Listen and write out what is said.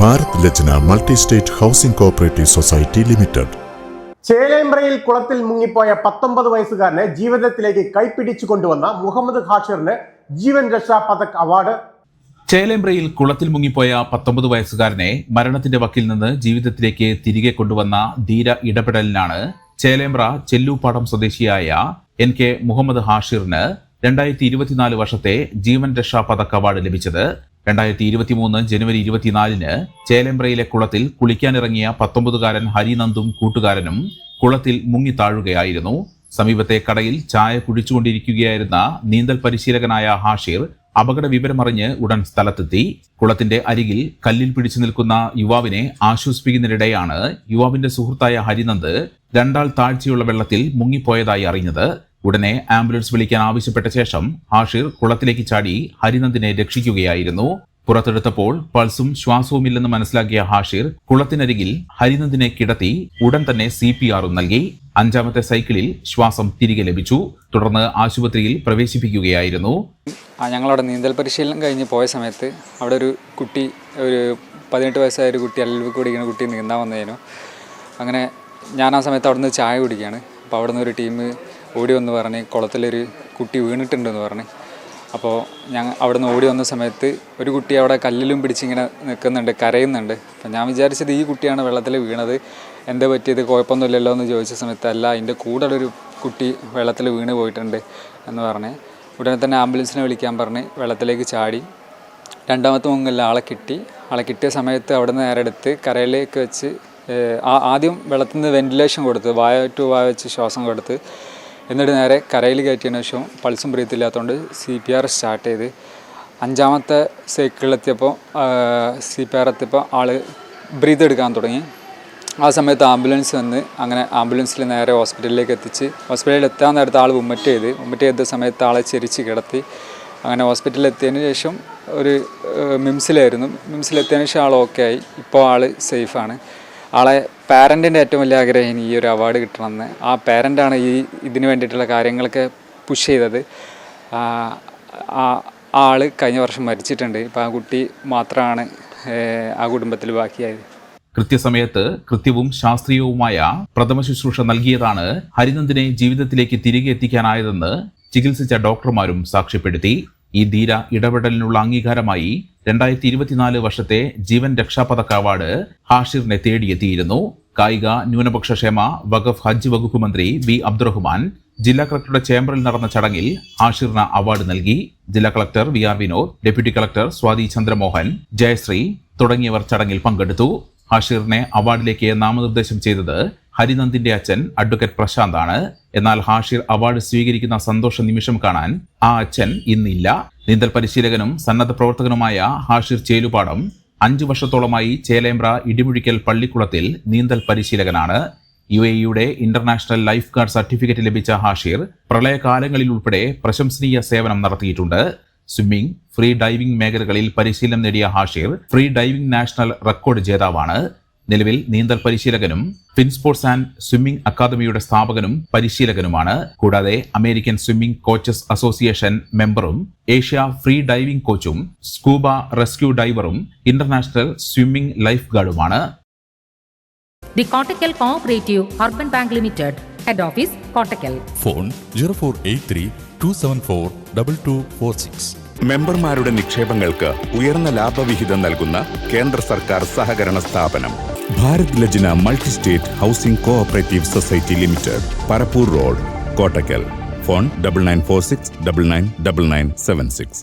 Bharat Lajna multi state housing cooperative society limited. ചേലേമ്പ്രയിൽ കുളത്തിൽ മുങ്ങിപ്പോയ 19 വയസ്സുകാരനെ ജീവിതത്തിലേക്ക് കൈപ്പിടിച്ചു കൊണ്ടുവന്ന മുഹമ്മദ് ഹാഷിറിന് ജീവൻ രക്ഷാ പതക് അവാർഡ്. ചേലേമ്പ്രയിൽ കുളത്തിൽ മുങ്ങിപ്പോയ 19 വയസ്സുകാരനെ മരണത്തിന്റെ വക്കിൽ നിന്ന് ജീവിതത്തിലേക്ക് തിരികെ കൊണ്ടുവന്ന ധീര ഇടപെടലിനാണ് ചേലേമ്പ്ര ചെല്ലൂപ്പാടം സ്വദേശിയായ NK മുഹമ്മദ് ഹാഷിറിന് 2024 വർഷത്തെ ജീവൻ രക്ഷാ പതക് അവാർഡ് ലഭിച്ചത്. 2023 ജനുവരി 24-ന് ചേലേമ്പ്രയിലെ കുളത്തിൽ കുളിക്കാനിറങ്ങിയ 19-കാരൻ ഹരിനന്ദും കൂട്ടുകാരനും കുളത്തിൽ മുങ്ങിത്താഴുകയായിരുന്നു. സമീപത്തെ കടയിൽ ചായ കുടിച്ചുകൊണ്ടിരിക്കുകയായിരുന്ന നീന്തൽ പരിശീലകനായ ഹാഷിർ അപകട വിവരമറിഞ്ഞ് ഉടൻ സ്ഥലത്തെത്തി. കുളത്തിന്റെ അരികിൽ കല്ലിൽ പിടിച്ചു നിൽക്കുന്ന യുവാവിനെ ആശ്വസിപ്പിക്കുന്നതിനിടെയാണ് യുവാവിന്റെ സുഹൃത്തായ ഹരിനന്ദ് രണ്ടാൾ താഴ്ചയുള്ള വെള്ളത്തിൽ മുങ്ങിപ്പോയതായി അറിഞ്ഞത്. ഉടനെ ആംബുലൻസ് വിളിക്കാൻ ആവശ്യപ്പെട്ട ശേഷം ഹാഷിർ കുളത്തിലേക്ക് ചാടി ഹരിനന്ദിനെ രക്ഷിക്കുകയായിരുന്നു. പുറത്തെടുത്തപ്പോൾ പൾസും ശ്വാസവുമില്ലെന്ന് മനസ്സിലാക്കിയ ഹാഷിർ കുളത്തിനരികിൽ ഹരിനന്ദിനെ കിടത്തി ഉടൻ തന്നെ CPR നൽകി. 5-ാമത്തെ സൈക്കിളിൽ ശ്വാസം തിരികെ ലഭിച്ചു. തുടർന്ന് ആശുപത്രിയിൽ പ്രവേശിപ്പിക്കുകയായിരുന്നു. ഞങ്ങളവിടെ നീന്തൽ പരിശീലനം കഴിഞ്ഞ് പോയ സമയത്ത് അവിടെ ഒരു കുട്ടി, ഒരു 18 വയസ്സായ ഒരു കുട്ടി, അല്ലിൽ കുടിക്കുന്ന കുട്ടി നീന്താൻ വന്നതിനു. അങ്ങനെ ഞാൻ ആ സമയത്ത് അവിടെ നിന്ന് ചായ കുടിക്കുകയാണ്. അപ്പോൾ അവിടെ നിന്ന് ഒരു ടീം ഓടി വന്ന് പറഞ്ഞ് കുളത്തിലൊരു കുട്ടി വീണിട്ടുണ്ടെന്ന് പറഞ്ഞ്. അപ്പോൾ ഞങ്ങൾ അവിടെ നിന്ന് ഓടി വന്ന സമയത്ത് ഒരു കുട്ടി അവിടെ കല്ലിലും പിടിച്ചിങ്ങനെ നിൽക്കുന്നുണ്ട്, കരയുന്നുണ്ട്. അപ്പം ഞാൻ വിചാരിച്ചത് ഈ കുട്ടിയാണ് വെള്ളത്തിൽ വീണത്, എന്താ പറ്റിയത്, കുഴപ്പമൊന്നുമില്ലല്ലോ എന്ന് ചോദിച്ച സമയത്ത് അല്ല, അതിൻ്റെ കൂടെ ഒരു കുട്ടി വെള്ളത്തിൽ വീണ് പോയിട്ടുണ്ട് എന്ന് പറഞ്ഞ് ഉടനെ തന്നെ ആംബുലൻസിനെ വിളിക്കാൻ പറഞ്ഞ് വെള്ളത്തിലേക്ക് ചാടി. 2-ാമത്തെ മുങ്ങിൽ ആളെ കിട്ടിയ സമയത്ത് അവിടെ നിന്ന് നേരെ എടുത്ത് കരയിലേക്ക് വെച്ച് ആദ്യം വെള്ളത്തിൽ നിന്ന് വെന്റിലേഷൻ കൊടുത്ത് വായ ടു വായ വെച്ച് ശ്വാസം കൊടുത്ത് എന്നിട്ട് നേരെ കരയിൽ കയറ്റിയതിനു ശേഷം പൾസും ബ്രീത്തില്ലാത്തതുകൊണ്ട് CPR സ്റ്റാർട്ട് ചെയ്ത് 5-ാമത്തെ സൈക്കിളിലെത്തിയപ്പോൾ CPR എത്തിയപ്പോൾ ആൾ ബ്രീത്ത് എടുക്കാൻ തുടങ്ങി. ആ സമയത്ത് ആംബുലൻസ് വന്ന് അങ്ങനെ ആംബുലൻസിൽ നേരെ ഹോസ്പിറ്റലിലേക്ക് എത്തിച്ച് ഹോസ്പിറ്റലിൽ എത്താൻ നേരത്തെ ആൾ വൊമിറ്റ് ചെയ്ത സമയത്ത് ആളെ ചെരിച്ച് കിടത്തി. അങ്ങനെ ഹോസ്പിറ്റലിൽ എത്തിയതിന് ശേഷം ഒരു മിംസിലെത്തിയതിന് ശേഷം ആൾ ഓക്കെ ആയി. ഇപ്പോൾ ആൾ സേഫാണ്. ആളെ പാരൻറ്റിൻ്റെ ഏറ്റവും വലിയ ആഗ്രഹം ഈ ഒരു അവാർഡ് കിട്ടണമെന്ന്. ആ പാരൻ്റാണ് ഇതിന് വേണ്ടിയിട്ടുള്ള കാര്യങ്ങളൊക്കെ പുഷ് ചെയ്തത്. ആൾ കഴിഞ്ഞ വർഷം മരിച്ചിട്ടുണ്ട്. ഇപ്പോൾ ആ കുട്ടി മാത്രമാണ് ആ കുടുംബത്തിൽ ബാക്കിയായത്. കൃത്യസമയത്ത് കൃത്യവും ശാസ്ത്രീയവുമായ പ്രഥമ ശുശ്രൂഷ നൽകിയതാണ് ഹരിനന്ദിനെ ജീവിതത്തിലേക്ക് തിരികെ എത്തിക്കാനായതെന്ന് ചികിത്സിച്ച ഡോക്ടർമാരും സാക്ഷ്യപ്പെടുത്തി. ഈ ധീര ഇടപെടലിനുള്ള അംഗീകാരമായി 2024 വർഷത്തെ ജീവൻ രക്ഷാ പതക് അവാർഡ് ഹാഷിറിനെ തേടിയെത്തിയിരുന്നു. കായിക ന്യൂനപക്ഷ ക്ഷേമ വഖഫ് ഹജ്ജ് വകുപ്പ് മന്ത്രി B. അബ്ദുറഹ്മാൻ ജില്ലാ കളക്ടറുടെ ചേംബറിൽ നടന്ന ചടങ്ങിൽ ഹാഷിറിന് അവാർഡ് നൽകി. ജില്ലാ collector VR Vinod, deputy collector Swathi Chandramohan, Jayashree തുടങ്ങിയവർ ചടങ്ങിൽ പങ്കെടുത്തു. ഹാഷിറിനെ അവാർഡിലേക്ക് നാമനിർദ്ദേശം ചെയ്തത് ഹരിനന്ദിന്റെ അച്ഛൻ അഡ്വക്കേറ്റ് പ്രശാന്താണ്. എന്നാൽ ഹാഷിർ അവാർഡ് സ്വീകരിക്കുന്ന സന്തോഷ നിമിഷം കാണാൻ ആ അച്ഛൻ ഇന്നില്ല. നീന്തൽ പരിശീലകനും സന്നദ്ധ പ്രവർത്തകനുമായ ഹാഷിർ ചേലുപാടം 5 വർഷത്തോളമായി ചേലേമ്പ്ര ഇടിമുഴിക്കൽ പള്ളിക്കുളത്തിൽ നീന്തൽ പരിശീലകനാണ്. UAE-യുടെ ഇന്റർനാഷണൽ ലൈഫ് ഗാർഡ് സർട്ടിഫിക്കറ്റ് ലഭിച്ച ഹാഷിർ പ്രളയകാലങ്ങളിൽ ഉൾപ്പെടെ പ്രശംസനീയ സേവനം നടത്തിയിട്ടുണ്ട്. സ്വിമ്മിംഗ്, ഫ്രീ ഡൈവിംഗ് മേഖലകളിൽ പരിശീലനം നേടിയ Hashir free diving national record ജേതാവാണ്. നിലവിൽ നീന്തൽ പരിശീലകനും ഫിൻസ്പോർട്സ് ആൻഡ് സ്വിമ്മിംഗ് അക്കാദമിയുടെ സ്ഥാപകനും പരിശീലകനുമാണ്. കൂടാതെ അമേരിക്കൻ സ്വിമ്മിംഗ് കോച്ചസ് അസോസിയേഷൻ മെമ്പറും ഏഷ്യ ഫ്രീ ഡൈവിംഗ് കോച്ചും സ്കൂബ റെസ്ക്യൂ ഡൈവറും ഇന്റർനാഷണൽ സ്വിമ്മിംഗ് ലൈഫ് ഗാർഡുമാണ്. The Kottakkal Cooperative Urban Bank Limited, Head Office, Kottakkal. Phone 0483-274-2246. മെമ്പർമാരുടെ നിക്ഷേപങ്ങൾക്ക് ഉയർന്ന ലാഭവിഹിതം നൽകുന്ന കേന്ദ്ര സർക്കാർ സഹകരണ സ്ഥാപനം Bharat Lajna multi state housing cooperative society limited, Parappur road, Kottakkal. Phone 9946999976.